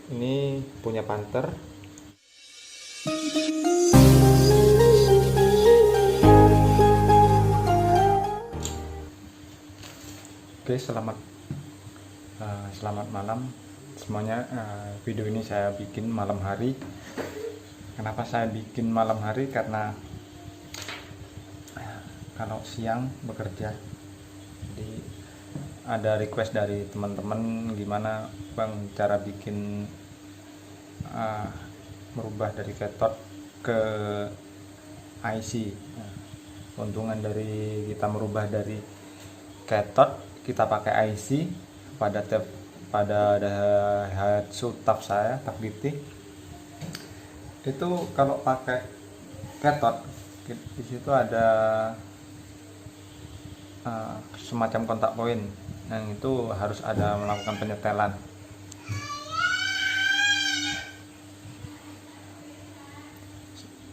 Ini punya Panther. Oke, selamat malam semuanya. Video ini saya bikin malam hari. Kenapa saya bikin malam hari? Karena kalau siang bekerja, jadi ada request dari teman-teman, gimana bang cara bikin merubah dari cathode ke IC. Keuntungan dari kita merubah dari cathode kita pakai IC pada Daihatsu TAF saya, TAF GT. Itu kalau pakai cathode di situ ada semacam kontak poin, yang itu harus ada melakukan penyetelan.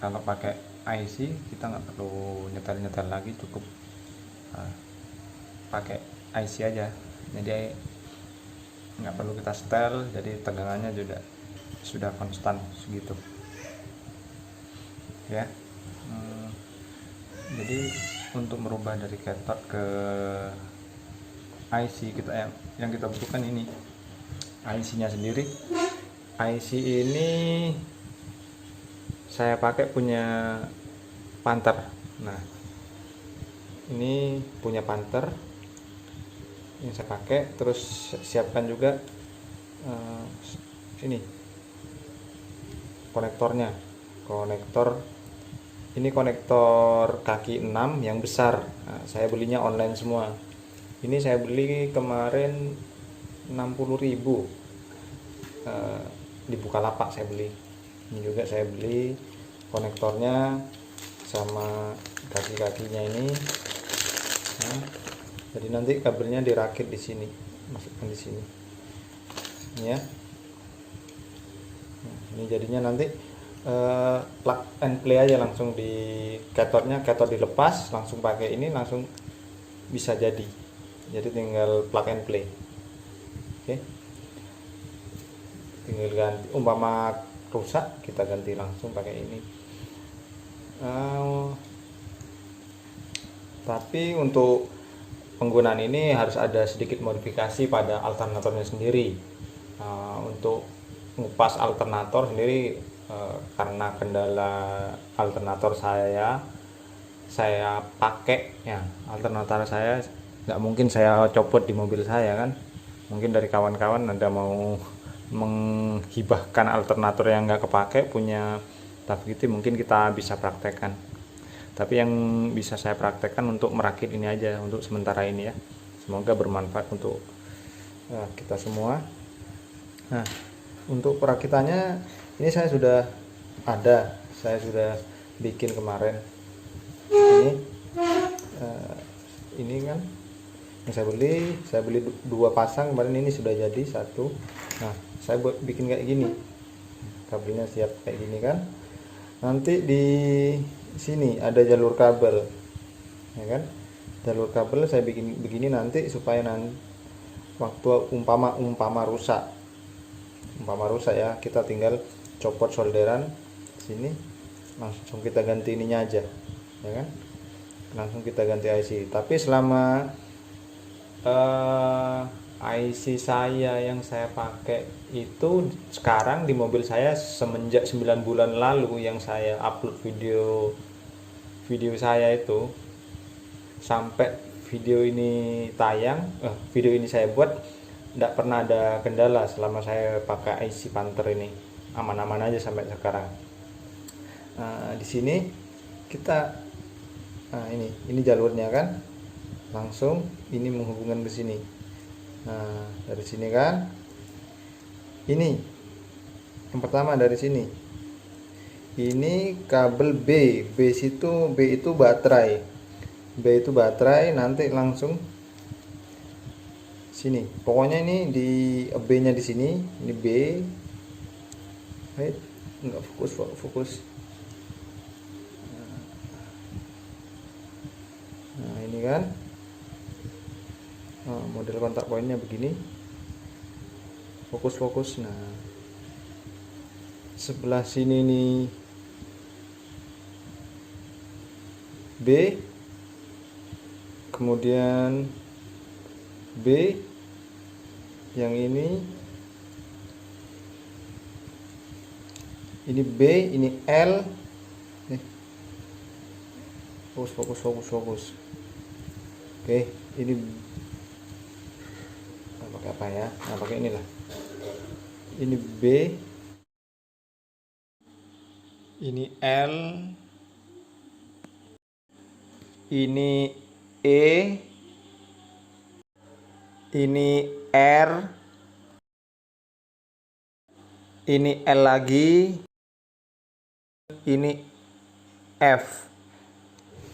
Kalau pakai IC kita nggak perlu nyetel lagi, cukup pakai IC aja, jadi nggak perlu kita setel, jadi tegangannya juga sudah konstan segitu ya. Jadi untuk merubah dari cathode ke IC, yang kita butuhkan ini IC nya sendiri. IC ini saya pakai punya Panther. Nah, ini punya Panther yang saya pakai. Terus siapkan juga ini konektornya. Ini konektor kaki 6 yang besar. Nah, saya belinya online semua. Ini saya beli kemarin 60.000 di Bukalapak saya beli. Ini juga saya beli konektornya sama kaki-kakinya ini. Nah, jadi nanti kabelnya dirakit di sini, masukkan di sini. Ini ya. Nah, ini jadinya nanti plug and play aja langsung di cathode-nya, cathode dilepas, langsung pakai ini, langsung bisa jadi tinggal plug and play. Oke. Tinggal ganti, umpama rusak kita ganti langsung pakai ini. Tapi untuk penggunaan ini harus ada sedikit modifikasi pada alternatornya sendiri. Untuk ngupas alternator sendiri, karena kendala alternator saya pakai ya, alternator saya nggak mungkin saya copot di mobil saya kan. Mungkin dari kawan-kawan ada mau menghibahkan alternator yang nggak kepake punya TAF GT, mungkin kita bisa praktekkan. Tapi yang bisa saya praktekkan untuk merakit ini aja untuk sementara ini ya. Semoga bermanfaat untuk kita semua. Nah, untuk perakitannya ini saya sudah bikin kemarin. Ini kan yang saya beli 2 pasang kemarin, ini sudah jadi 1. Nah, saya bikin kayak gini, kabelnya siap kayak gini kan. Nanti di sini ada jalur kabel ya kan, jalur kabel saya bikin begini nanti supaya waktu umpama rusak ya, kita tinggal copot solderan sini, langsung kita ganti ininya aja ya kan, langsung kita ganti IC. Tapi selama IC saya yang saya pakai itu sekarang di mobil saya semenjak 9 bulan lalu yang saya upload video saya itu, sampai video ini tayang, video ini saya buat, tidak pernah ada kendala selama saya pakai IC Panther ini, aman-aman aja sampai sekarang. Di sini kita ini jalurnya kan, langsung ini menghubungkan ke sini. Nah, dari sini kan, ini yang pertama dari sini, ini kabel B itu baterai, nanti langsung sini. Pokoknya ini di B nya di sini, ini B. Enggak fokus. Nah, ini kan model kontak poinnya begini, fokus. Nah, sebelah sini nih B, kemudian B, yang ini B, ini L. Fokus. Oke, ini pakai apa ya? Nah, pakai inilah. Ini B, ini L, ini E, ini R, ini L lagi, ini F.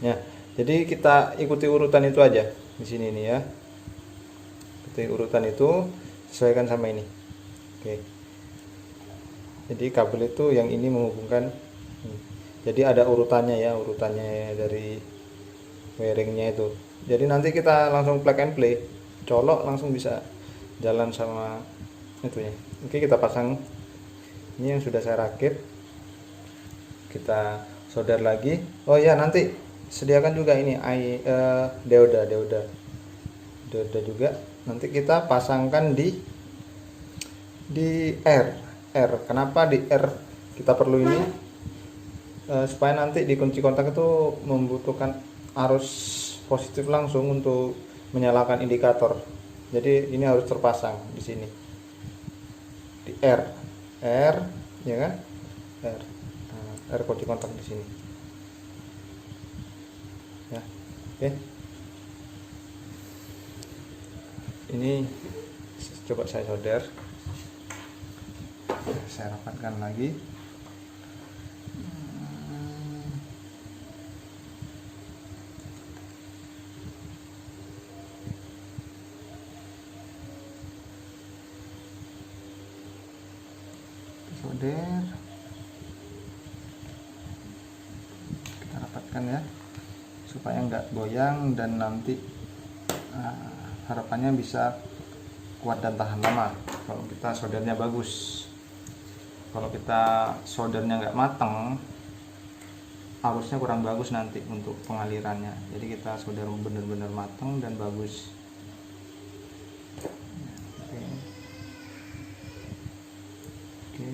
Ya, jadi kita ikuti urutan itu aja di sini nih ya. Ikuti urutan itu, sesuaikan sama ini. Oke. Jadi kabel itu yang ini menghubungkan. Jadi ada urutannya ya, urutannya dari wiringnya itu. Jadi nanti kita langsung plug and play, colok langsung bisa jalan sama itunya. Oke, kita pasang. Ini yang sudah saya rakit. Kita solder lagi. Oh ya, nanti sediakan juga ini dioda juga. Nanti kita pasangkan di R. Kenapa di R kita perlu ini? Supaya nanti di kunci kontak itu membutuhkan arus positif langsung untuk menyalakan indikator. Jadi ini harus terpasang di sini di R ya kan, R kunci kontak di sini ya. Oke, ini coba saya solder, saya rapatkan lagi. Solder, kita rapatkan ya supaya nggak goyang dan nanti harapannya bisa kuat dan tahan lama kalau kita soldernya bagus. Kalau kita soldernya nggak mateng, arusnya kurang bagus nanti untuk pengalirannya. Jadi kita solder benar-benar mateng dan bagus. Oke.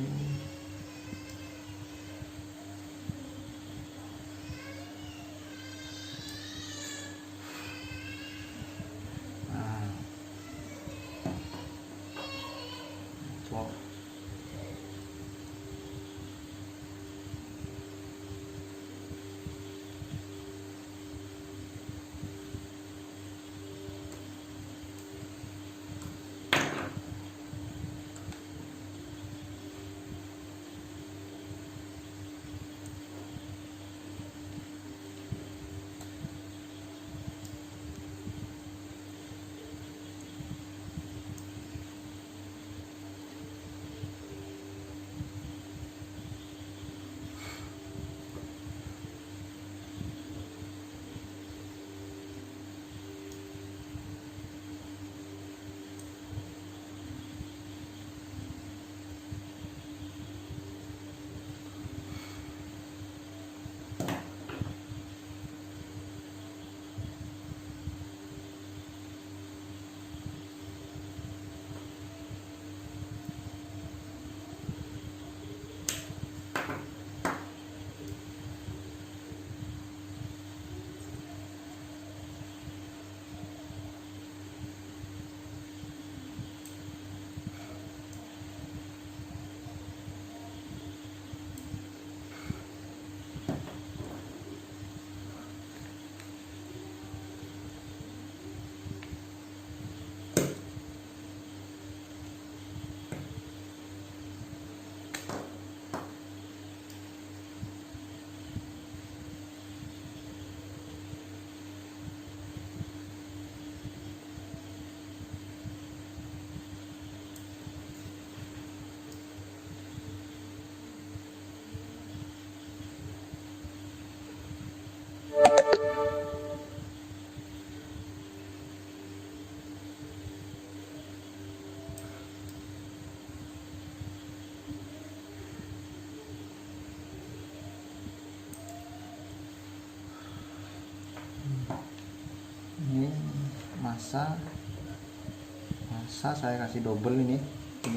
massa saya kasih double ini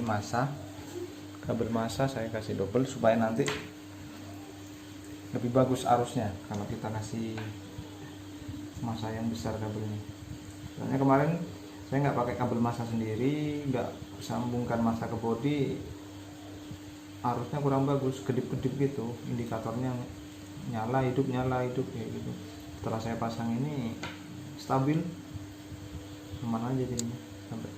massa, kabel massa saya kasih double supaya nanti lebih bagus arusnya kalau kita kasih massa yang besar kabelnya. Soalnya kemarin saya nggak pakai kabel massa sendiri, nggak sambungkan massa ke bodi, arusnya kurang bagus, kedip-kedip gitu, indikatornya nyala hidup kayak gitu. Setelah saya pasang ini stabil, aman aja jadinya sampai.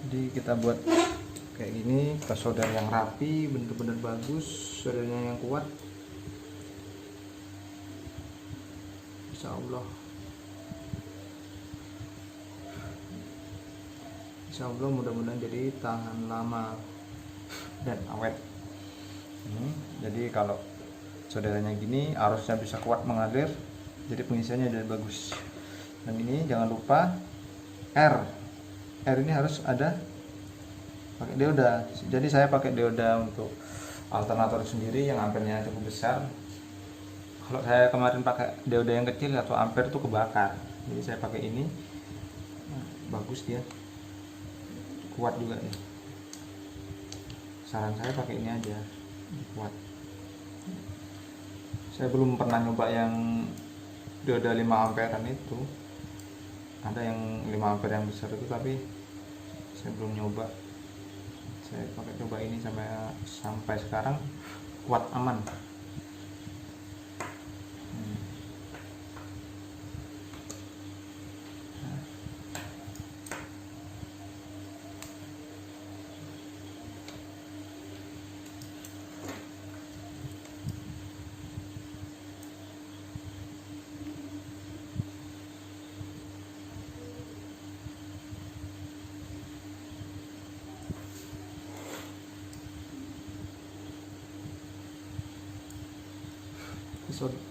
Jadi kita buat kayak gini, kita solder yang rapi, bener-bener bagus, soldernya yang kuat. Insya Allah mudah-mudahan jadi tahan lama dan awet. Jadi kalau soldernya gini, arusnya bisa kuat mengalir, jadi pengisiannya jadi bagus. Dan ini jangan lupa R ini harus ada pakai dioda. Jadi saya pakai dioda untuk alternator sendiri yang ampernya cukup besar. Kalau saya kemarin pakai dioda yang kecil atau ampere itu kebakar. Jadi saya pakai ini, bagus dia, kuat juga nih. Saran saya pakai ini aja, kuat. Saya belum pernah nyoba yang dioda 5 amperean itu. Ada yang 5 ampere yang besar itu, tapi saya belum nyoba. Saya pakai coba ini sampai sekarang kuat, aman.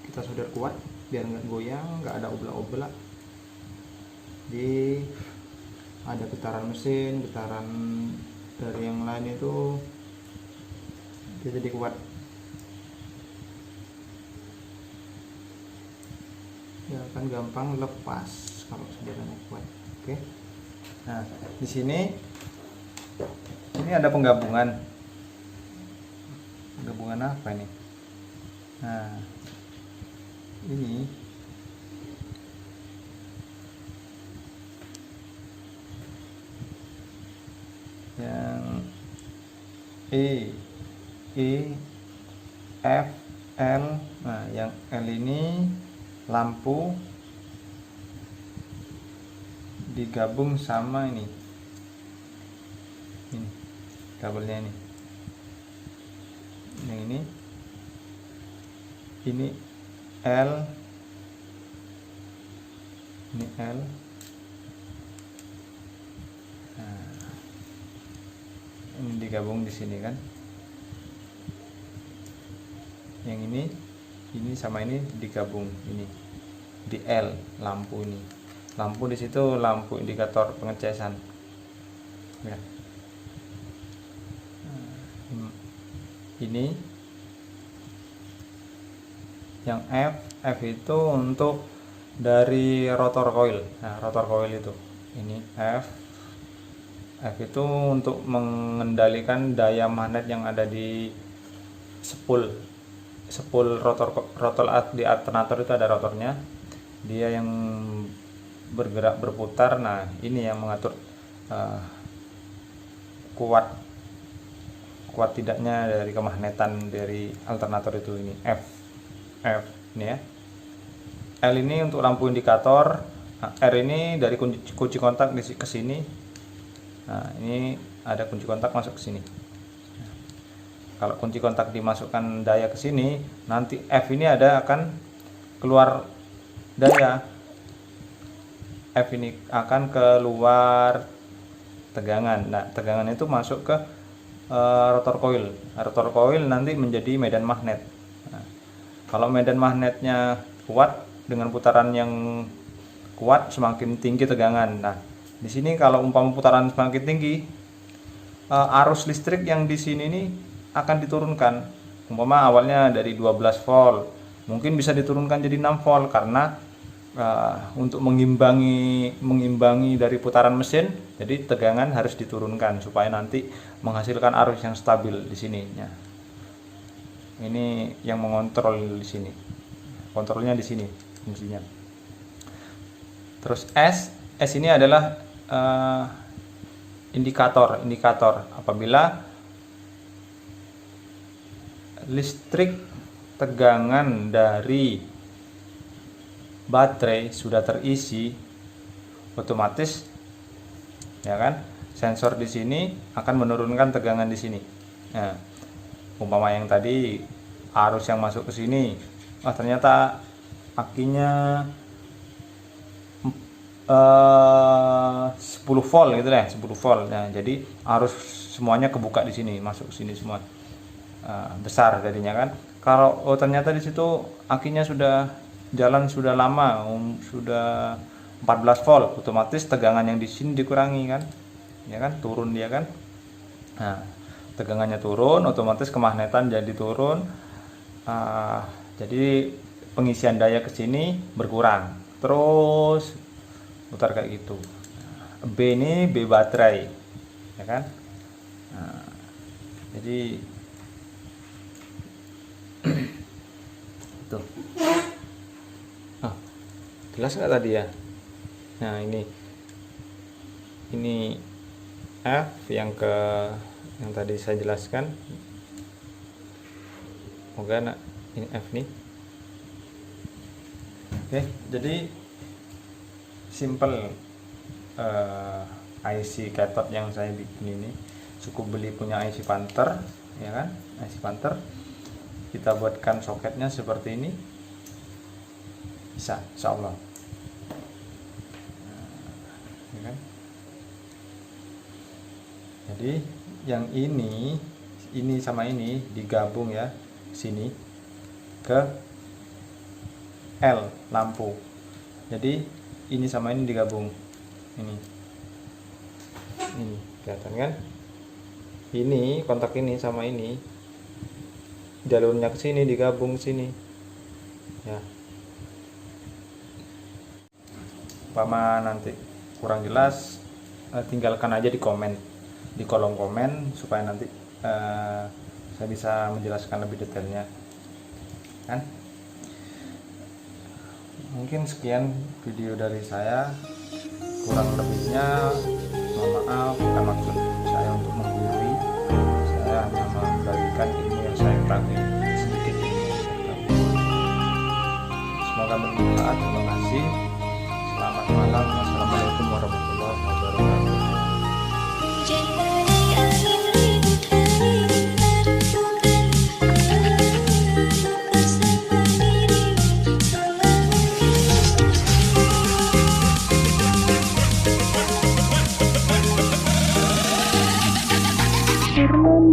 Kita solder kuat biar nggak goyang, nggak ada oblak-oblak. Jadi ada getaran mesin, getaran dari yang lain itu dia jadi kuat. Ya akan gampang lepas kalau solderannya kuat. Oke. Nah, di sini ini ada penggabungan. Penggabungan apa ini? Nah, ini yang E, F, L. Nah, yang L ini lampu digabung sama ini kabelnya ini. Yang ini L, ini L. Nah, ini digabung di sini kan. Yang ini sama ini digabung ini di L, lampu ini. Lampu di situ lampu indikator pengecasan. Ya. Ini yang F itu untuk dari rotor coil. Nah, rotor coil itu ini F itu untuk mengendalikan daya magnet yang ada di spool rotor di alternator. Itu ada rotornya, dia yang bergerak berputar. Nah, ini yang mengatur kuat tidaknya dari kemagnetan dari alternator itu. Ini F ini ya. L ini untuk lampu indikator. Nah, R ini dari kunci kontak ke sini. Nah, ini ada kunci kontak masuk ke sini. Nah, kalau kunci kontak dimasukkan daya ke sini, nanti F ini akan keluar daya. F ini akan keluar tegangan. Nah, tegangan itu masuk ke rotor coil. Rotor coil nanti menjadi medan magnet. Nah, kalau medan magnetnya kuat, dengan putaran yang kuat semakin tinggi tegangan. Nah, di sini kalau umpama putaran semakin tinggi, arus listrik yang di sini nih akan diturunkan. Umpama awalnya dari 12 volt, mungkin bisa diturunkan jadi 6 volt karena untuk mengimbangi dari putaran mesin, jadi tegangan harus diturunkan supaya nanti menghasilkan arus yang stabil di sini. Nah, ini yang mengontrol di sini, kontrolnya di sini fungsinya. Terus S ini adalah indikator apabila listrik tegangan dari baterai sudah terisi, otomatis ya kan sensor di sini akan menurunkan tegangan di sini. Nah, umpama yang tadi arus yang masuk ke sini, ternyata akinya 10 volt gitu deh, 10 volt. Nah, jadi arus semuanya kebuka di sini, masuk ke sini semua. Besar jadinya kan. Kalau ternyata di situ akinya sudah jalan sudah lama, sudah 14 volt, otomatis tegangan yang di sini dikurangi kan. Ya kan, turun dia kan. Nah, tegangannya turun, otomatis kemagnetan jadi turun. Jadi pengisian daya ke sini berkurang. Terus putar kayak gitu. B ini B baterai, ya kan. Nah, jadi tuh, jelas nggak tadi ya? Nah, ini F yang tadi saya jelaskan. Semoga ini F nih. Oke, jadi simple IC cathode yang saya bikin ini, cukup beli punya IC Panther, ya kan, IC Panther. Kita buatkan soketnya seperti ini, bisa, insya Allah. Ya kan? Jadi yang ini sama ini digabung ya, sini ke L lampu. Jadi ini sama ini digabung, ini kelihatan kan? Ini kontak ini sama ini, jalurnya ke sini digabung sini ya. Umpama nanti kurang jelas, tinggalkan aja di kolom komen supaya nanti saya bisa menjelaskan lebih detailnya kan. Mungkin sekian video dari saya, kurang lebihnya mohon maaf, bukan maksud saya untuk menggurui, saya hanya membagikan ilmu yang saya pakai sedikit ini. Semoga bermanfaat. Terima kasih. Selamat malam. Wassalamualaikum warahmatullahi wabarakatuh. Firman